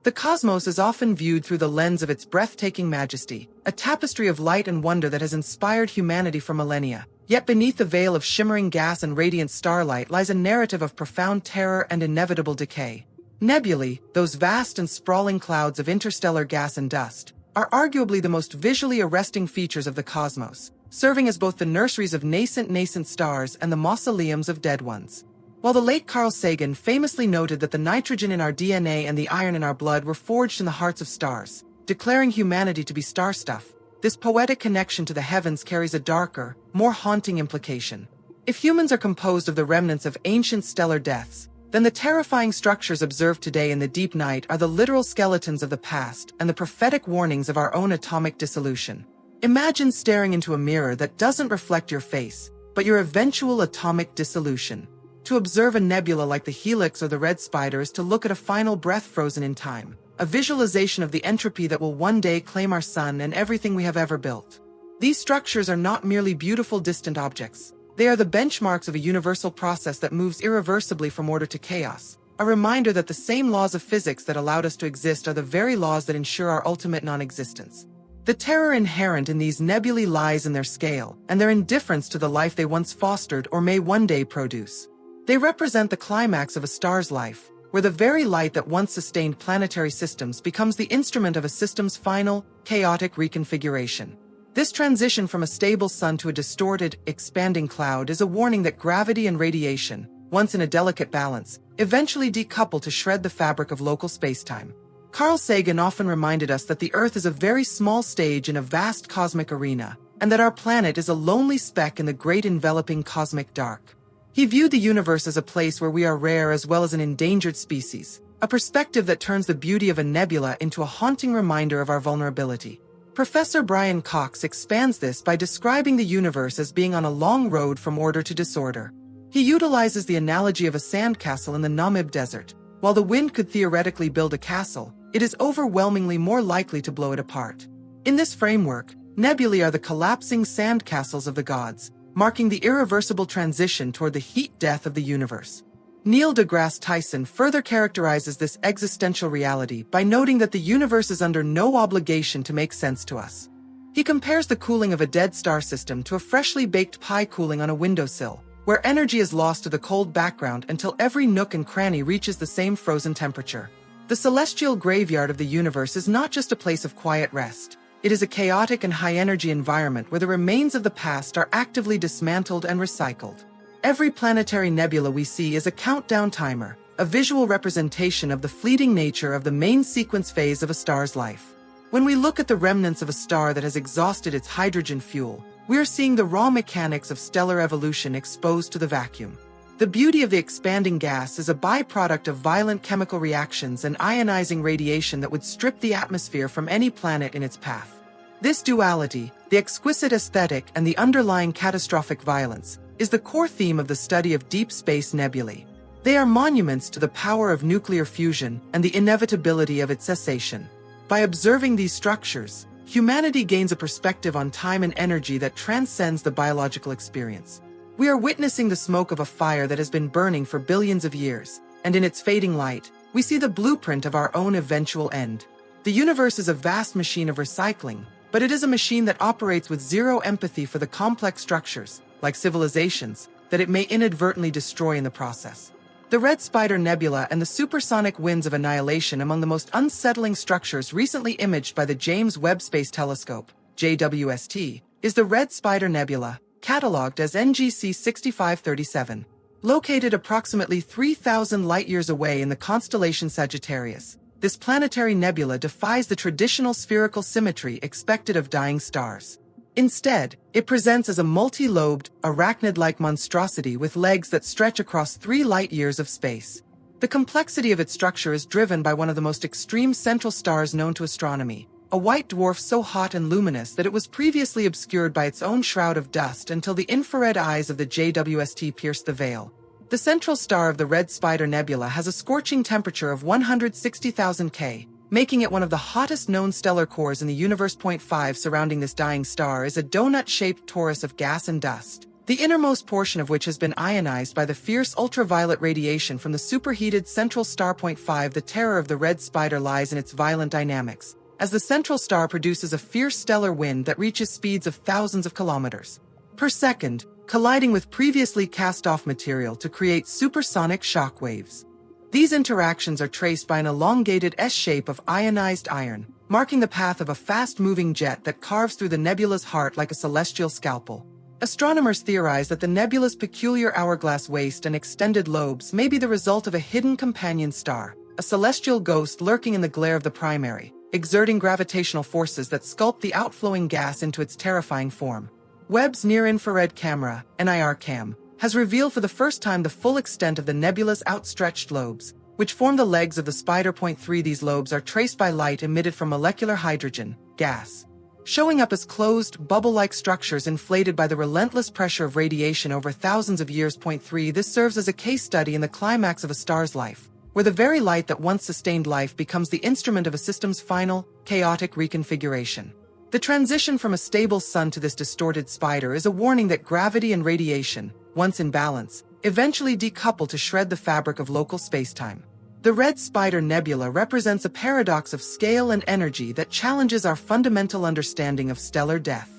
The cosmos is often viewed through the lens of its breathtaking majesty, a tapestry of light and wonder that has inspired humanity for millennia. Yet beneath the veil of shimmering gas and radiant starlight lies a narrative of profound terror and inevitable decay. Nebulae, those vast and sprawling clouds of interstellar gas and dust, are arguably the most visually arresting features of the cosmos, serving as both the nurseries of nascent stars and the mausoleums of dead ones. While the late Carl Sagan famously noted that the nitrogen in our DNA and the iron in our blood were forged in the hearts of stars, declaring humanity to be starstuff, this poetic connection to the heavens carries a darker, more haunting implication. If humans are composed of the remnants of ancient stellar deaths, then the terrifying structures observed today in the deep night are the literal skeletons of the past and the prophetic warnings of our own atomic dissolution. Imagine staring into a mirror that doesn't reflect your face, but your eventual atomic dissolution. To observe a nebula like the helix or the red spider is to look at a final breath frozen in time, a visualization of the entropy that will one day claim our sun and everything we have ever built. These structures are not merely beautiful distant objects. They are the benchmarks of a universal process that moves irreversibly from order to chaos, a reminder that the same laws of physics that allowed us to exist are the very laws that ensure our ultimate non-existence. The terror inherent in these nebulae lies in their scale and their indifference to the life they once fostered or may one day produce. They represent the climax of a star's life, where the very light that once sustained planetary systems becomes the instrument of a system's final, chaotic reconfiguration. This transition from a stable sun to a distorted, expanding cloud is a warning that gravity and radiation, once in a delicate balance, eventually decouple to shred the fabric of local spacetime. Carl Sagan often reminded us that the Earth is a very small stage in a vast cosmic arena, and that our planet is a lonely speck in the great enveloping cosmic dark. He viewed the universe as a place where we are rare as well as an endangered species, a perspective that turns the beauty of a nebula into a haunting reminder of our vulnerability. Professor Brian Cox expands this by describing the universe as being on a long road from order to disorder. He utilizes the analogy of a sandcastle in the Namib Desert. While the wind could theoretically build a castle, it is overwhelmingly more likely to blow it apart. In this framework, nebulae are the collapsing sandcastles of the gods, marking the irreversible transition toward the heat death of the universe. Neil deGrasse Tyson further characterizes this existential reality by noting that the universe is under no obligation to make sense to us. He compares the cooling of a dead star system to a freshly baked pie cooling on a windowsill, where energy is lost to the cold background until every nook and cranny reaches the same frozen temperature. The celestial graveyard of the universe is not just a place of quiet rest. It is a chaotic and high-energy environment where the remains of the past are actively dismantled and recycled. Every planetary nebula we see is a countdown timer, a visual representation of the fleeting nature of the main sequence phase of a star's life. When we look at the remnants of a star that has exhausted its hydrogen fuel, we are seeing the raw mechanics of stellar evolution exposed to the vacuum. The beauty of the expanding gas is a byproduct of violent chemical reactions and ionizing radiation that would strip the atmosphere from any planet in its path. This duality, the exquisite aesthetic and the underlying catastrophic violence, is the core theme of the study of deep space nebulae. They are monuments to the power of nuclear fusion and the inevitability of its cessation. By observing these structures, humanity gains a perspective on time and energy that transcends the biological experience. We are witnessing the smoke of a fire that has been burning for billions of years, and in its fading light, we see the blueprint of our own eventual end. The universe is a vast machine of recycling, but it is a machine that operates with zero empathy for the complex structures, like civilizations, that it may inadvertently destroy in the process. The Red Spider Nebula and the supersonic winds of annihilation among the most unsettling structures recently imaged by the James Webb Space Telescope, JWST, is the Red Spider Nebula, catalogued as NGC 6537. Located approximately 3,000 light-years away in the constellation Sagittarius, this planetary nebula defies the traditional spherical symmetry expected of dying stars. Instead, it presents as a multi-lobed, arachnid-like monstrosity with legs that stretch across 3 light-years of space. The complexity of its structure is driven by one of the most extreme central stars known to astronomy, a white dwarf so hot and luminous that it was previously obscured by its own shroud of dust until the infrared eyes of the JWST pierced the veil. The central star of the Red Spider Nebula has a scorching temperature of 160,000 K, making it one of the hottest known stellar cores in the universe. 5 surrounding this dying star is a donut-shaped torus of gas and dust, the innermost portion of which has been ionized by the fierce ultraviolet radiation from the superheated central star. 5 The terror of the red spider lies in its violent dynamics, as the central star produces a fierce stellar wind that reaches speeds of thousands of kilometers per second, colliding with previously cast-off material to create supersonic shock waves. These interactions are traced by an elongated S-shape of ionized iron, marking the path of a fast-moving jet that carves through the nebula's heart like a celestial scalpel. Astronomers theorize that the nebula's peculiar hourglass waist and extended lobes may be the result of a hidden companion star, a celestial ghost lurking in the glare of the primary, exerting gravitational forces that sculpt the outflowing gas into its terrifying form. Webb's near-infrared camera, NIRCam, has revealed for the first time the full extent of the nebula's outstretched lobes, which form the legs of the spider. 3 These lobes are traced by light emitted from molecular hydrogen gas, showing up as closed, bubble-like structures inflated by the relentless pressure of radiation over thousands of years. 3 This serves as a case study in the climax of a star's life, where the very light that once sustained life becomes the instrument of a system's final, chaotic reconfiguration. The transition from a stable sun to this distorted spider is a warning that gravity and radiation, once in balance, eventually decouple to shred the fabric of local spacetime. The Red Spider Nebula represents a paradox of scale and energy that challenges our fundamental understanding of stellar death.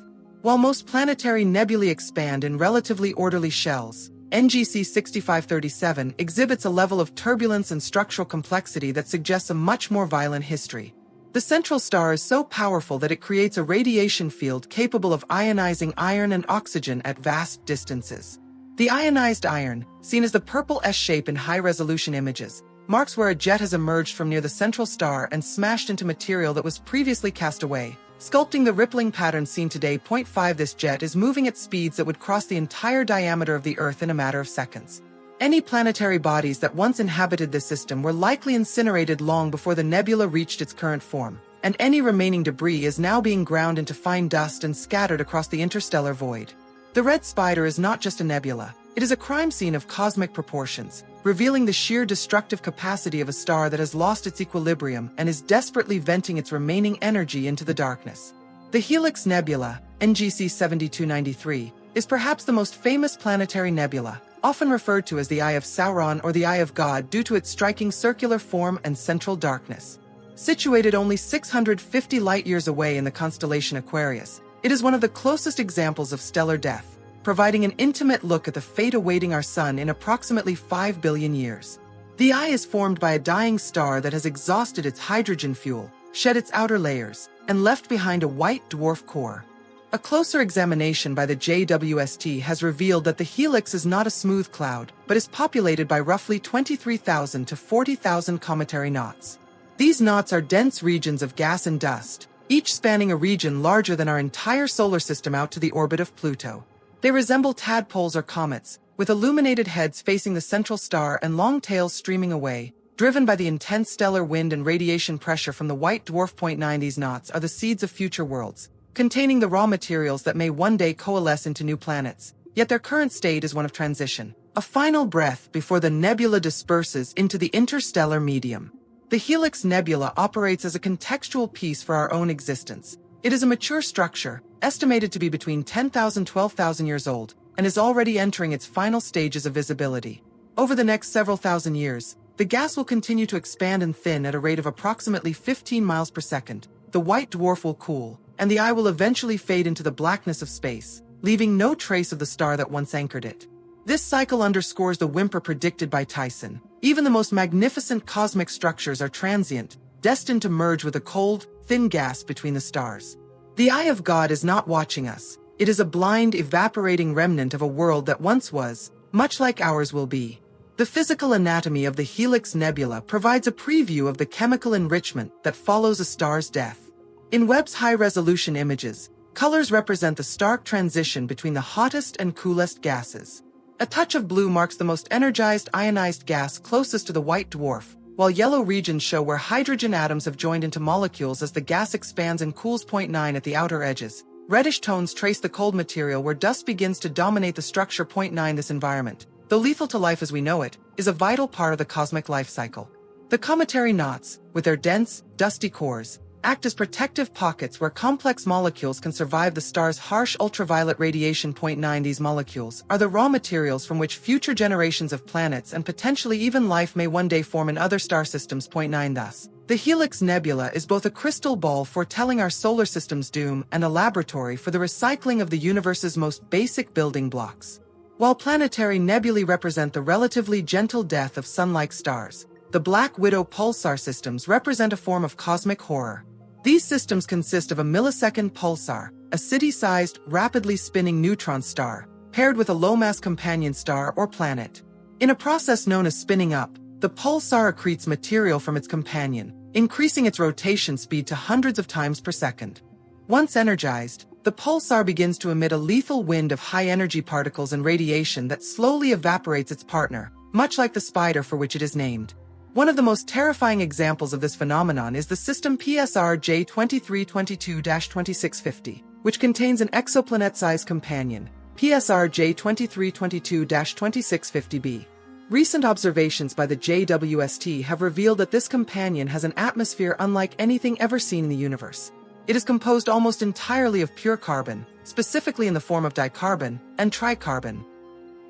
While most planetary nebulae expand in relatively orderly shells, NGC 6537 exhibits a level of turbulence and structural complexity that suggests a much more violent history. The central star is so powerful that it creates a radiation field capable of ionizing iron and oxygen at vast distances. The ionized iron, seen as the purple S-shape in high-resolution images, marks where a jet has emerged from near the central star and smashed into material that was previously cast away, sculpting the rippling pattern seen today. 5 This jet is moving at speeds that would cross the entire diameter of the Earth in a matter of seconds. Any planetary bodies that once inhabited this system were likely incinerated long before the nebula reached its current form, and any remaining debris is now being ground into fine dust and scattered across the interstellar void. The Red Spider is not just a nebula, it is a crime scene of cosmic proportions, revealing the sheer destructive capacity of a star that has lost its equilibrium and is desperately venting its remaining energy into the darkness. The Helix Nebula, NGC 7293, is perhaps the most famous planetary nebula, often referred to as the Eye of Sauron or the Eye of God due to its striking circular form and central darkness. Situated only 650 light-years away in the constellation Aquarius, it is one of the closest examples of stellar death, providing an intimate look at the fate awaiting our Sun in approximately 5 billion years. The eye is formed by a dying star that has exhausted its hydrogen fuel, shed its outer layers, and left behind a white dwarf core. A closer examination by the JWST has revealed that the helix is not a smooth cloud, but is populated by roughly 23,000 to 40,000 cometary knots. These knots are dense regions of gas and dust, each spanning a region larger than our entire solar system out to the orbit of Pluto. They resemble tadpoles or comets, with illuminated heads facing the central star and long tails streaming away, driven by the intense stellar wind and radiation pressure from the white dwarf. 9 These knots are the seeds of future worlds, containing the raw materials that may one day coalesce into new planets, yet their current state is one of transition, a final breath before the nebula disperses into the interstellar medium. The Helix Nebula operates as a contextual piece for our own existence. It is a mature structure, estimated to be between 10,000 and 12,000 years old, and is already entering its final stages of visibility. Over the next several thousand years, the gas will continue to expand and thin at a rate of approximately 15 miles per second. The white dwarf will cool, and the eye will eventually fade into the blackness of space, leaving no trace of the star that once anchored it. This cycle underscores the whimper predicted by Tyson. Even the most magnificent cosmic structures are transient, destined to merge with a cold, thin gas between the stars. The eye of God is not watching us. It is a blind, evaporating remnant of a world that once was, much like ours will be. The physical anatomy of the Helix Nebula provides a preview of the chemical enrichment that follows a star's death. In Webb's high-resolution images, colors represent the stark transition between the hottest and coolest gases. A touch of blue marks the most energized ionized gas closest to the white dwarf, while yellow regions show where hydrogen atoms have joined into molecules as the gas expands and cools. 9 At the outer edges, reddish tones trace the cold material where dust begins to dominate the structure. 9 This environment, though lethal to life as we know it, is a vital part of the cosmic life cycle. The cometary knots, with their dense, dusty cores, act as protective pockets where complex molecules can survive the star's harsh ultraviolet radiation. 9 These molecules are the raw materials from which future generations of planets and potentially even life may one day form in other star systems. 9 Thus, the Helix Nebula is both a crystal ball foretelling our solar system's doom and a laboratory for the recycling of the universe's most basic building blocks. While planetary nebulae represent the relatively gentle death of sun-like stars, the Black Widow pulsar systems represent a form of cosmic horror. These systems consist of a millisecond pulsar, a city-sized, rapidly spinning neutron star, paired with a low-mass companion star or planet. In a process known as spinning up, the pulsar accretes material from its companion, increasing its rotation speed to hundreds of times per second. Once energized, the pulsar begins to emit a lethal wind of high-energy particles and radiation that slowly evaporates its partner, much like the spider for which it is named. One of the most terrifying examples of this phenomenon is the system PSR J2322-2650, which contains an exoplanet-sized companion, PSR J2322-2650b. Recent observations by the JWST have revealed that this companion has an atmosphere unlike anything ever seen in the universe. It is composed almost entirely of pure carbon, specifically in the form of dicarbon and tricarbon.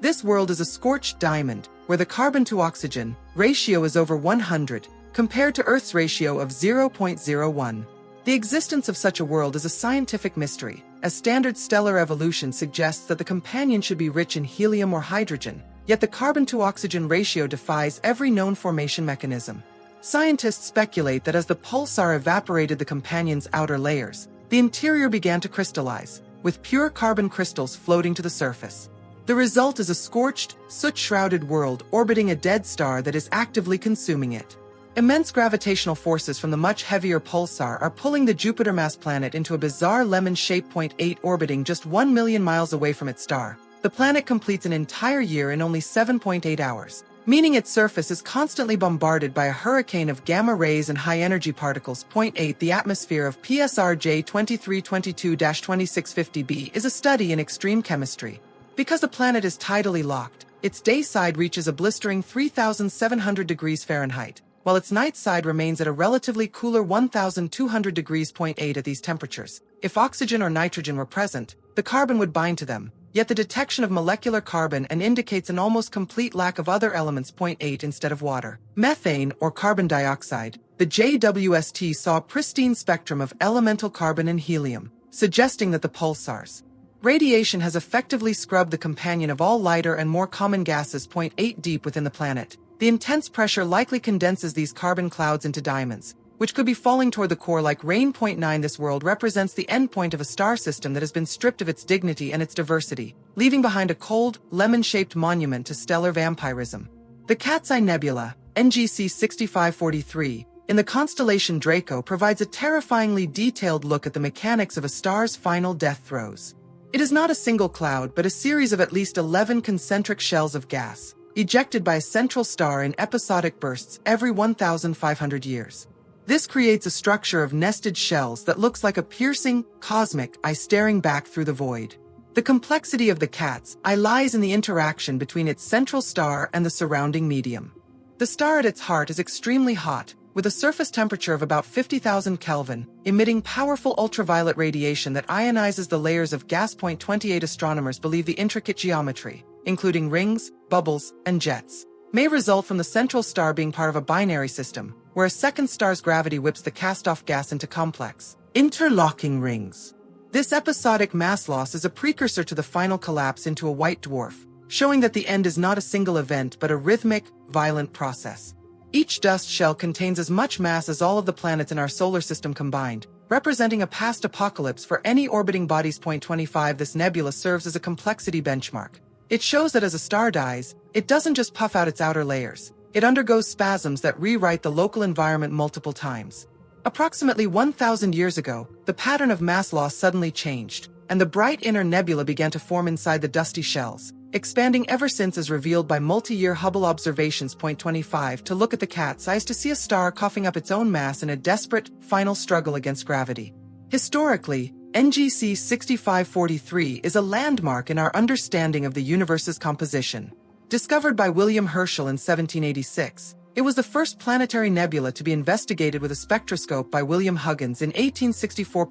This world is a scorched diamond, where the carbon-to-oxygen ratio is over 100, compared to Earth's ratio of 0.01. The existence of such a world is a scientific mystery, as standard stellar evolution suggests that the companion should be rich in helium or hydrogen, yet the carbon-to-oxygen ratio defies every known formation mechanism. Scientists speculate that as the pulsar evaporated the companion's outer layers, the interior began to crystallize, with pure carbon crystals floating to the surface. The result is a scorched, soot-shrouded world orbiting a dead star that is actively consuming it. Immense gravitational forces from the much heavier pulsar are pulling the Jupiter-mass planet into a bizarre lemon-shaped point 8 orbiting just 1 million miles away from its star. The planet completes an entire year in only 7.8 hours, meaning its surface is constantly bombarded by a hurricane of gamma rays and high-energy particles. 8 The atmosphere of PSR J2322-2650b is a study in extreme chemistry. Because the planet is tidally locked, its day side reaches a blistering 3,700 degrees Fahrenheit, while its night side remains at a relatively cooler 1,200 degrees. 8 At these temperatures, if oxygen or nitrogen were present, the carbon would bind to them, yet the detection of molecular carbon indicates an almost complete lack of other elements. 8 Instead of water, methane, or carbon dioxide, the JWST saw a pristine spectrum of elemental carbon and helium, suggesting that the pulsar's radiation has effectively scrubbed the companion of all lighter and more common gases. 8 Deep within the planet, the intense pressure likely condenses these carbon clouds into diamonds, which could be falling toward the core like rain. 9 This world represents the endpoint of a star system that has been stripped of its dignity and its diversity, leaving behind a cold, lemon-shaped monument to stellar vampirism. The Cat's Eye Nebula, NGC 6543, in the constellation Draco provides a terrifyingly detailed look at the mechanics of a star's final death throes. It is not a single cloud but a series of at least 11 concentric shells of gas, ejected by a central star in episodic bursts every 1,500 years. This creates a structure of nested shells that looks like a piercing, cosmic eye staring back through the void. The complexity of the cat's eye lies in the interaction between its central star and the surrounding medium. The star at its heart is extremely hot, with a surface temperature of about 50,000 Kelvin, emitting powerful ultraviolet radiation that ionizes the layers of gas. 28 Astronomers believe the intricate geometry, including rings, bubbles, and jets, may result from the central star being part of a binary system, where a second star's gravity whips the cast-off gas into complex, interlocking rings. This episodic mass loss is a precursor to the final collapse into a white dwarf, showing that the end is not a single event but a rhythmic, violent process. Each dust shell contains as much mass as all of the planets in our solar system combined, representing a past apocalypse for any orbiting bodies. 25 This nebula serves as a complexity benchmark. It shows that as a star dies, it doesn't just puff out its outer layers. It undergoes spasms that rewrite the local environment multiple times. Approximately 1,000 years ago, the pattern of mass loss suddenly changed, and the bright inner nebula began to form inside the dusty shells, expanding ever since as revealed by multi-year Hubble observations. 25 To look at the cat's eyes to see a star coughing up its own mass in a desperate, final struggle against gravity. Historically, NGC 6543 is a landmark in our understanding of the universe's composition. Discovered by William Herschel in 1786, It was the first planetary nebula to be investigated with a spectroscope by William Huggins in 1864.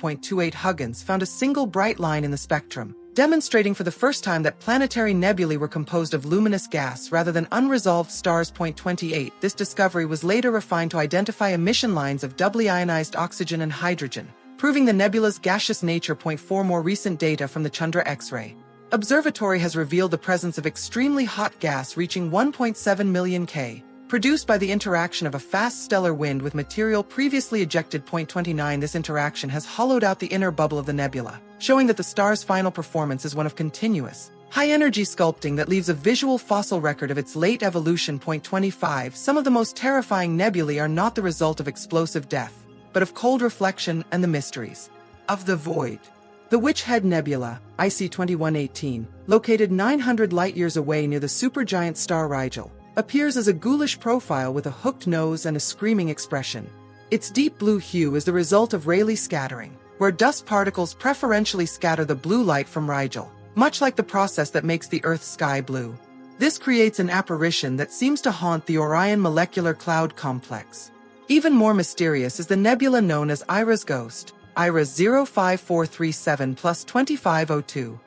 Huggins found a single bright line in the spectrum, demonstrating for the first time that planetary nebulae were composed of luminous gas rather than unresolved stars. 28. This discovery was later refined to identify emission lines of doubly ionized oxygen and hydrogen, proving the nebula's gaseous nature. 4. More recent data from the Chandra X-ray Observatory has revealed the presence of extremely hot gas reaching 1.7 million K, produced by the interaction of a fast stellar wind with material previously ejected. 29. This interaction has hollowed out the inner bubble of the nebula, showing that the star's final performance is one of continuous, high-energy sculpting that leaves a visual fossil record of its late evolution. 25. Some of the most terrifying nebulae are not the result of explosive death, but of cold reflection and the mysteries of the void. The Witch Head Nebula, IC 2118, located 900 light-years away near the supergiant star Rigel, appears as a ghoulish profile with a hooked nose and a screaming expression. Its deep blue hue is the result of Rayleigh scattering, where dust particles preferentially scatter the blue light from Rigel, much like the process that makes the Earth's sky blue. This creates an apparition that seems to haunt the Orion Molecular Cloud Complex. Even more mysterious is the nebula known as Ira's Ghost, IRAS 05437 plus 2502.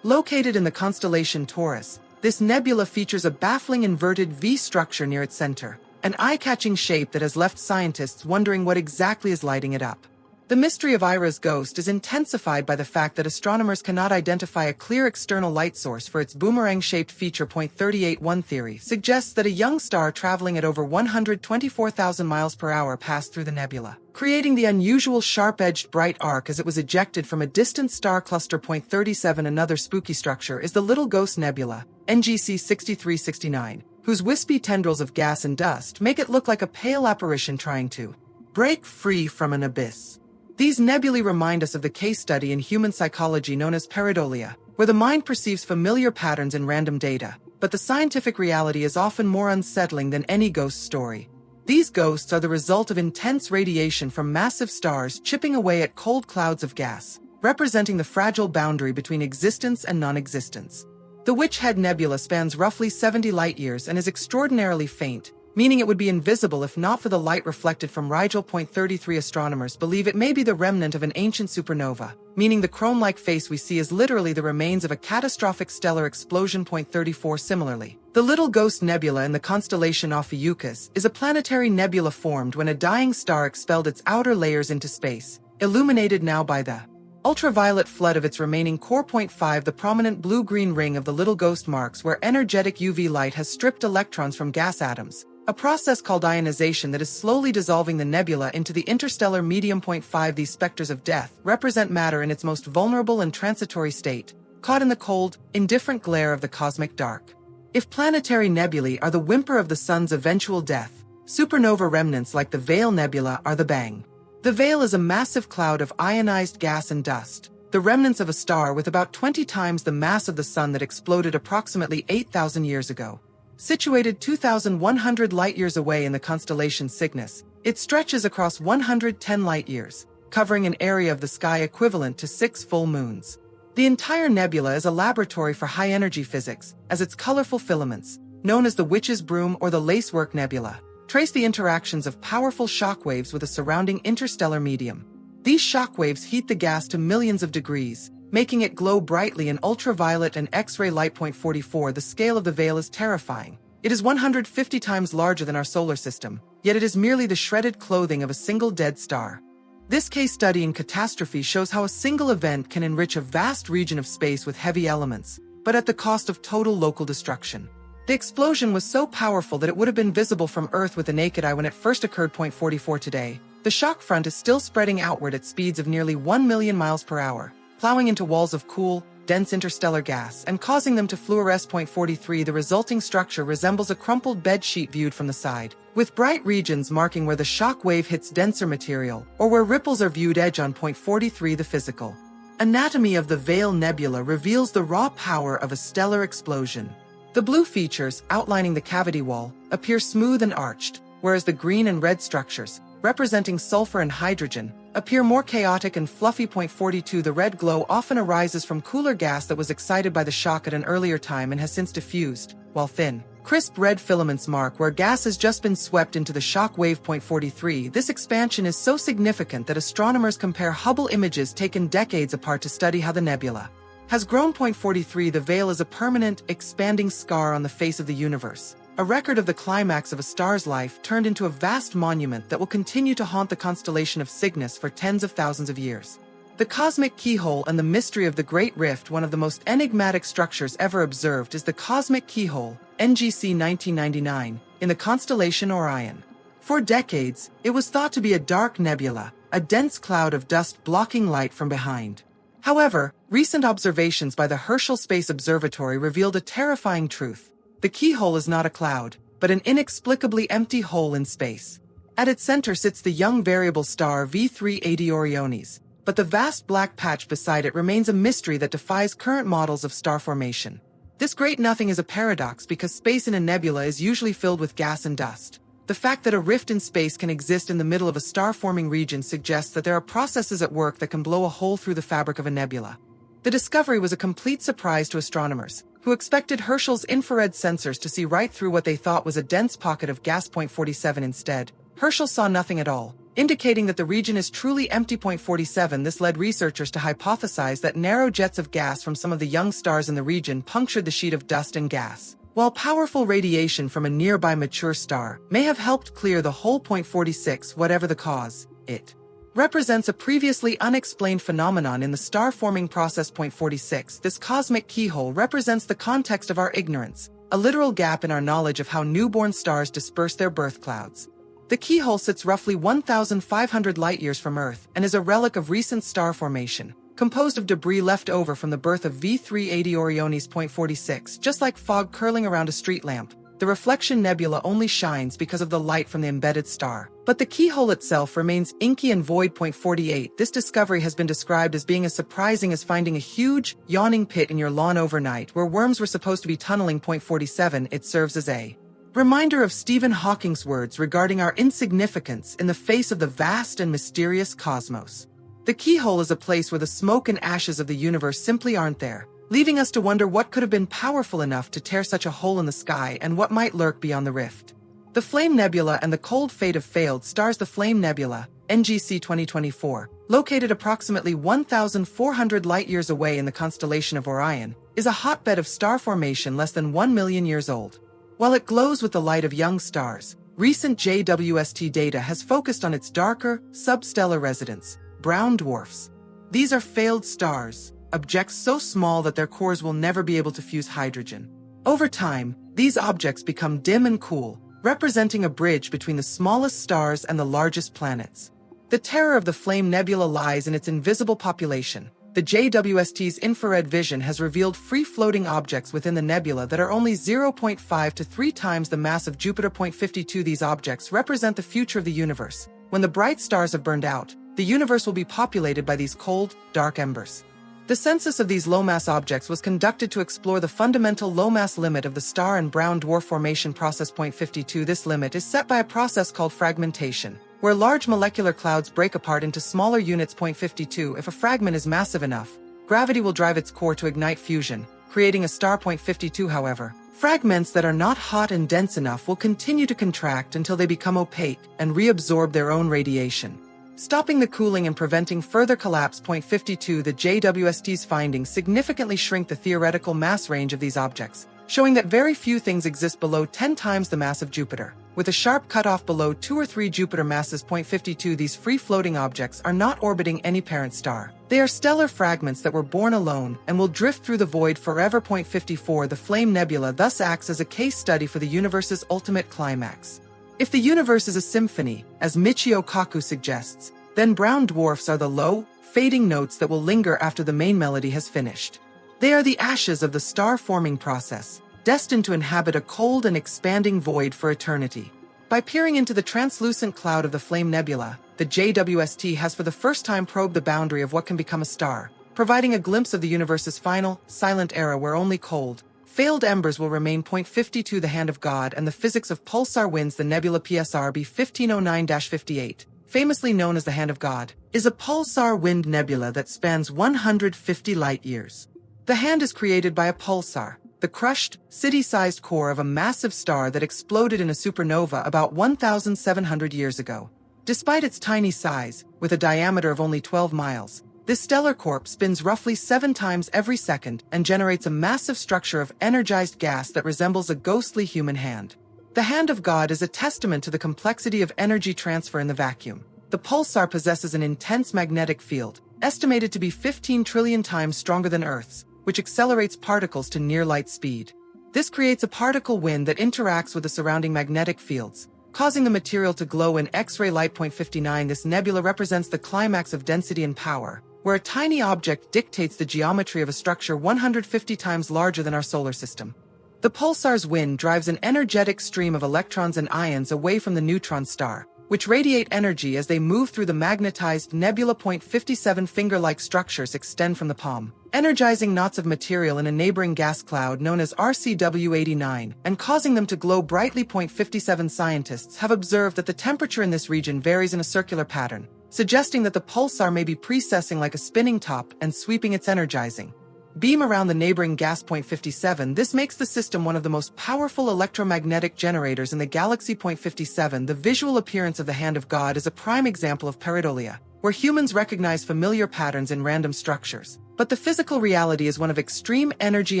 Located in the constellation Taurus, this nebula features a baffling inverted V structure near its center, an eye-catching shape that has left scientists wondering what exactly is lighting it up. The mystery of Ira's ghost is intensified by the fact that astronomers cannot identify a clear external light source for its boomerang-shaped feature. 38. One theory suggests that a young star traveling at over 124,000 miles per hour passed through the nebula, creating the unusual sharp-edged bright arc as it was ejected from a distant star cluster. 37. Another spooky structure is the Little Ghost Nebula, NGC 6369, whose wispy tendrils of gas and dust make it look like a pale apparition trying to break free from an abyss. These nebulae remind us of the case study in human psychology known as pareidolia, where the mind perceives familiar patterns in random data, but the scientific reality is often more unsettling than any ghost story. These ghosts are the result of intense radiation from massive stars chipping away at cold clouds of gas, representing the fragile boundary between existence and non-existence. The Witch Head Nebula spans roughly 70 light-years and is extraordinarily faint, meaning it would be invisible if not for the light reflected from Rigel. 33. Astronomers believe it may be the remnant of an ancient supernova, meaning the chrome-like face we see is literally the remains of a catastrophic stellar explosion. 34. Similarly, the Little Ghost Nebula in the constellation Ophiuchus is a planetary nebula formed when a dying star expelled its outer layers into space, illuminated now by the ultraviolet flood of its remaining core. 5. The prominent blue-green ring of the Little Ghost marks where energetic UV light has stripped electrons from gas atoms, a process called ionization that is slowly dissolving the nebula into the interstellar medium. 5. These specters of death represent matter in its most vulnerable and transitory state, caught in the cold, indifferent glare of the cosmic dark. If planetary nebulae are the whimper of the sun's eventual death, supernova remnants like the Veil Nebula are the bang. The Veil is a massive cloud of ionized gas and dust, the remnants of a star with about 20 times the mass of the sun that exploded approximately 8,000 years ago. Situated 2,100 light-years away in the constellation Cygnus, it stretches across 110 light-years, covering an area of the sky equivalent to 6 full moons. The entire nebula is a laboratory for high-energy physics, as its colorful filaments, known as the Witch's Broom or the Lacework Nebula, trace the interactions of powerful shockwaves with a surrounding interstellar medium. These shockwaves heat the gas to millions of degrees, making it glow brightly in ultraviolet and X-ray light. 44. The scale of the Veil is terrifying. It is 150 times larger than our solar system, yet it is merely the shredded clothing of a single dead star. This case study in catastrophe shows how a single event can enrich a vast region of space with heavy elements, but at the cost of total local destruction. The explosion was so powerful that it would have been visible from Earth with the naked eye when it first occurred. 44. Today, the shock front is still spreading outward at speeds of nearly 1 million miles per hour, plowing into walls of cool, dense interstellar gas and causing them to fluoresce. 43. The resulting structure resembles a crumpled bed sheet viewed from the side, with bright regions marking where the shock wave hits denser material, or where ripples are viewed edge on. 43. The physical anatomy of the Veil Nebula reveals the raw power of a stellar explosion. The blue features, outlining the cavity wall, appear smooth and arched, whereas the green and red structures, representing sulfur and hydrogen, appear more chaotic and fluffy. 42. The red glow often arises from cooler gas that was excited by the shock at an earlier time and has since diffused, while thin, crisp red filaments mark where gas has just been swept into the shock wave. 43. This expansion is so significant that astronomers compare Hubble images taken decades apart to study how the nebula has grown. 43. The veil is a permanent, expanding scar on the face of the universe, a record of the climax of a star's life turned into a vast monument that will continue to haunt the constellation of Cygnus for tens of thousands of years. The Cosmic Keyhole and the mystery of the Great Rift. One of the most enigmatic structures ever observed is the Cosmic Keyhole, NGC 1999, in the constellation Orion. For decades, it was thought to be a dark nebula, a dense cloud of dust blocking light from behind. However, recent observations by the Herschel Space Observatory revealed a terrifying truth. The keyhole is not a cloud, but an inexplicably empty hole in space. At its center sits the young variable star V380 Orionis, but the vast black patch beside it remains a mystery that defies current models of star formation. This great nothing is a paradox because space in a nebula is usually filled with gas and dust. The fact that a rift in space can exist in the middle of a star-forming region suggests that there are processes at work that can blow a hole through the fabric of a nebula. The discovery was a complete surprise to astronomers, who expected Herschel's infrared sensors to see right through what they thought was a dense pocket of gas. 47. Instead, Herschel saw nothing at all, indicating that the region is truly empty. 47. This led researchers to hypothesize that narrow jets of gas from some of the young stars in the region punctured the sheet of dust and gas, while powerful radiation from a nearby mature star may have helped clear the whole. 46. Whatever the cause, it represents a previously unexplained phenomenon in the star-forming process. 46. This cosmic keyhole represents the context of our ignorance, a literal gap in our knowledge of how newborn stars disperse their birth clouds. The keyhole sits roughly 1,500 light-years from Earth and is a relic of recent star formation, composed of debris left over from the birth of V380 Orionis. 46. Just like fog curling around a street lamp, the reflection nebula only shines because of the light from the embedded star. But the keyhole itself remains inky and void. 48. This discovery has been described as being as surprising as finding a huge, yawning pit in your lawn overnight where worms were supposed to be tunneling. 47. It serves as a reminder of Stephen Hawking's words regarding our insignificance in the face of the vast and mysterious cosmos. The keyhole is a place where the smoke and ashes of the universe simply aren't there, leaving us to wonder what could have been powerful enough to tear such a hole in the sky and what might lurk beyond the rift. The Flame Nebula and the cold fate of failed stars. The Flame Nebula, NGC 2024, located approximately 1,400 light-years away in the constellation of Orion, is a hotbed of star formation less than 1 million years old. While it glows with the light of young stars, recent JWST data has focused on its darker, substellar residents, brown dwarfs. These are failed stars, objects so small that their cores will never be able to fuse hydrogen. Over time, these objects become dim and cool, representing a bridge between the smallest stars and the largest planets. The terror of the Flame Nebula lies in its invisible population. The JWST's infrared vision has revealed free-floating objects within the nebula that are only 0.5 to 3 times the mass of Jupiter. 52. These objects represent the future of the universe. When the bright stars have burned out, the universe will be populated by these cold, dark embers. The census of these low-mass objects was conducted to explore the fundamental low-mass limit of the star and brown dwarf formation process. 52. This limit is set by a process called fragmentation, where large molecular clouds break apart into smaller units. 52. If a fragment is massive enough, gravity will drive its core to ignite fusion, creating a star. 52. However, fragments that are not hot and dense enough will continue to contract until they become opaque and reabsorb their own radiation, stopping the cooling and preventing further collapse. 52. The JWST's findings significantly shrink the theoretical mass range of these objects, showing that very few things exist below 10 times the mass of Jupiter, with a sharp cutoff below 2 or 3 Jupiter masses. 52. These free-floating objects are not orbiting any parent star. They are stellar fragments that were born alone and will drift through the void forever. 54. The Flame Nebula thus acts as a case study for the universe's ultimate climax. If the universe is a symphony, as Michio Kaku suggests, then brown dwarfs are the low, fading notes that will linger after the main melody has finished. They are the ashes of the star-forming process, destined to inhabit a cold and expanding void for eternity. By peering into the translucent cloud of the Flame Nebula, the JWST has for the first time probed the boundary of what can become a star, providing a glimpse of the universe's final, silent era where only cold, failed embers will remain. 52. The Hand of God and the physics of pulsar winds. The nebula PSRB 1509-58, famously known as the Hand of God, is a pulsar wind nebula that spans 150 light-years. The hand is created by a pulsar, the crushed, city-sized core of a massive star that exploded in a supernova about 1,700 years ago. Despite its tiny size, with a diameter of only 12 miles, this stellar corpse spins roughly 7 times every second and generates a massive structure of energized gas that resembles a ghostly human hand. The Hand of God is a testament to the complexity of energy transfer in the vacuum. The pulsar possesses an intense magnetic field, estimated to be 15 trillion times stronger than Earth's, which accelerates particles to near-light speed. This creates a particle wind that interacts with the surrounding magnetic fields, causing the material to glow in X-ray light. 59 This nebula represents the climax of density and power, where a tiny object dictates the geometry of a structure 150 times larger than our solar system. The pulsar's wind drives an energetic stream of electrons and ions away from the neutron star, which radiate energy as they move through the magnetized nebula. 57 Finger-like structures extend from the palm, energizing knots of material in a neighboring gas cloud known as RCW89 and causing them to glow brightly. 57 Scientists have observed that the temperature in this region varies in a circular pattern, suggesting that the pulsar may be precessing like a spinning top and sweeping its energizing beam around the neighboring gas. 57 This makes the system one of the most powerful electromagnetic generators in the galaxy. 57 The visual appearance of the Hand of God is a prime example of pareidolia, where humans recognize familiar patterns in random structures. But the physical reality is one of extreme energy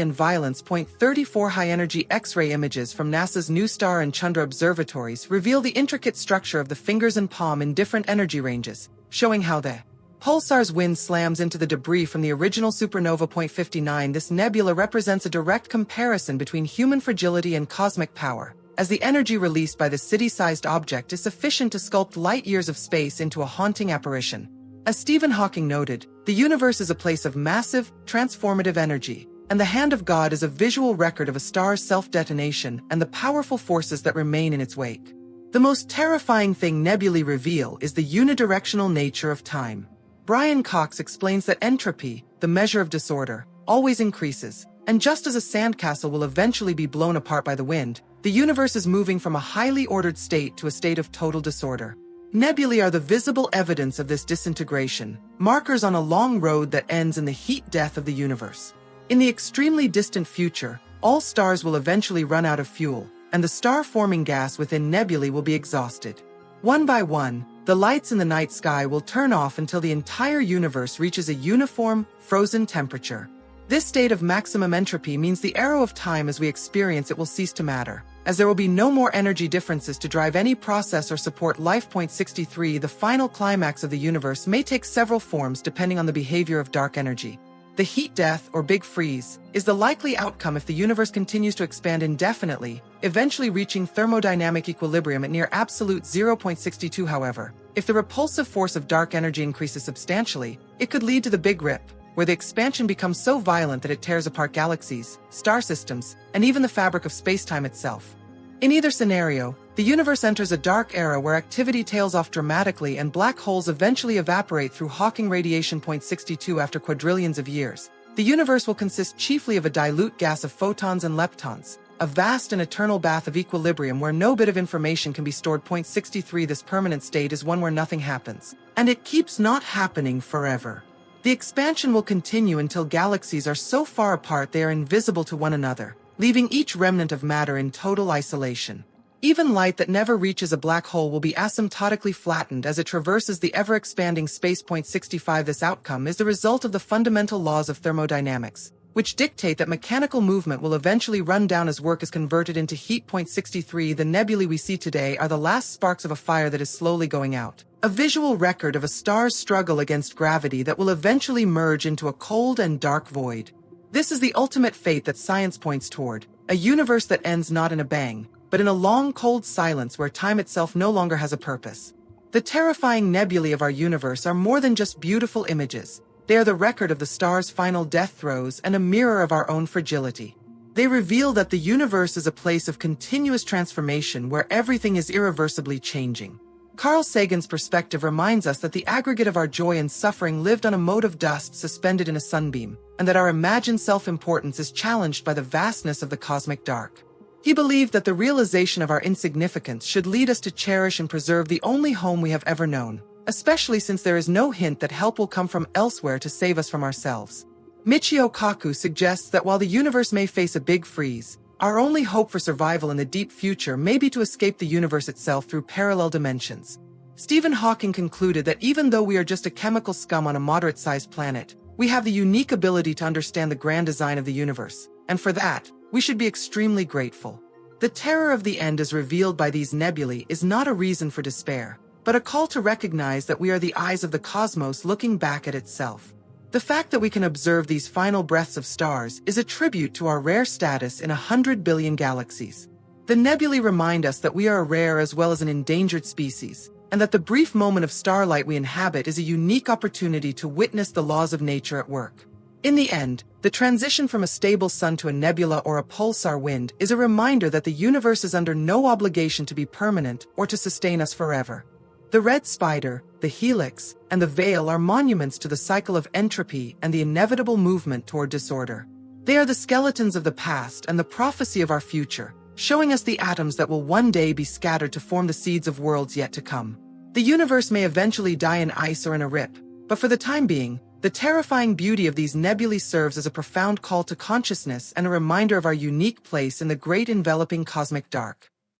and violence. 34 High-energy X-ray images from NASA's New Star and Chandra observatories reveal the intricate structure of the fingers and palm in different energy ranges, showing how the pulsar's wind slams into the debris from the original supernova. 59 This nebula represents a direct comparison between human fragility and cosmic power, as the energy released by the city-sized object is sufficient to sculpt light-years of space into a haunting apparition. As Stephen Hawking noted, the universe is a place of massive, transformative energy, and the Hand of God is a visual record of a star's self-detonation and the powerful forces that remain in its wake. The most terrifying thing nebulae reveal is the unidirectional nature of time. Brian Cox explains that entropy, the measure of disorder, always increases, and just as a sandcastle will eventually be blown apart by the wind, the universe is moving from a highly ordered state to a state of total disorder. Nebulae are the visible evidence of this disintegration, markers on a long road that ends in the heat death of the universe. In the extremely distant future, all stars will eventually run out of fuel, and the star-forming gas within nebulae will be exhausted. One by one, the lights in the night sky will turn off until the entire universe reaches a uniform, frozen temperature. This state of maximum entropy means the arrow of time as we experience it will cease to matter, as there will be no more energy differences to drive any process or support life. 63 The final climax of the universe may take several forms depending on the behavior of dark energy. The heat death, or big freeze, is the likely outcome if the universe continues to expand indefinitely, eventually reaching thermodynamic equilibrium at near absolute 0.62. However, if the repulsive force of dark energy increases substantially, it could lead to the Big Rip, where the expansion becomes so violent that it tears apart galaxies, star systems, and even the fabric of space-time itself. In either scenario, the universe enters a dark era where activity tails off dramatically and black holes eventually evaporate through Hawking radiation. 62 After quadrillions of years, the universe will consist chiefly of a dilute gas of photons and leptons, a vast and eternal bath of equilibrium where no bit of information can be stored. 63 This permanent state is one where nothing happens, and it keeps not happening forever. The expansion will continue until galaxies are so far apart they are invisible to one another, leaving each remnant of matter in total isolation. Even light that never reaches a black hole will be asymptotically flattened as it traverses the ever-expanding space. 65 This outcome is the result of the fundamental laws of thermodynamics, which dictate that mechanical movement will eventually run down as work is converted into heat. 63 The nebulae we see today are the last sparks of a fire that is slowly going out, a visual record of a star's struggle against gravity that will eventually merge into a cold and dark void. This is the ultimate fate that science points toward, a universe that ends not in a bang, but in a long, cold silence where time itself no longer has a purpose. The terrifying nebulae of our universe are more than just beautiful images. They are the record of the star's final death throes and a mirror of our own fragility. They reveal that the universe is a place of continuous transformation where everything is irreversibly changing. Carl Sagan's perspective reminds us that the aggregate of our joy and suffering lived on a mote of dust suspended in a sunbeam, and that our imagined self-importance is challenged by the vastness of the cosmic dark. He believed that the realization of our insignificance should lead us to cherish and preserve the only home we have ever known, especially since there is no hint that help will come from elsewhere to save us from ourselves. Michio Kaku suggests that while the universe may face a big freeze, our only hope for survival in the deep future may be to escape the universe itself through parallel dimensions. Stephen Hawking concluded that even though we are just a chemical scum on a moderate-sized planet, we have the unique ability to understand the grand design of the universe, and for that, we should be extremely grateful. The terror of the end as revealed by these nebulae is not a reason for despair, but a call to recognize that we are the eyes of the cosmos looking back at itself. The fact that we can observe these final breaths of stars is a tribute to our rare status in 100 billion galaxies. The nebulae remind us that we are a rare as well as an endangered species, and that the brief moment of starlight we inhabit is a unique opportunity to witness the laws of nature at work. In the end, the transition from a stable sun to a nebula or a pulsar wind is a reminder that the universe is under no obligation to be permanent or to sustain us forever. The red spider, the helix, and the veil are monuments to the cycle of entropy and the inevitable movement toward disorder. They are the skeletons of the past and the prophecy of our future, showing us the atoms that will one day be scattered to form the seeds of worlds yet to come. The universe may eventually die in ice or in a rip, but for the time being, the terrifying beauty of these nebulae serves as a profound call to consciousness and a reminder of our unique place in the great enveloping cosmic dark.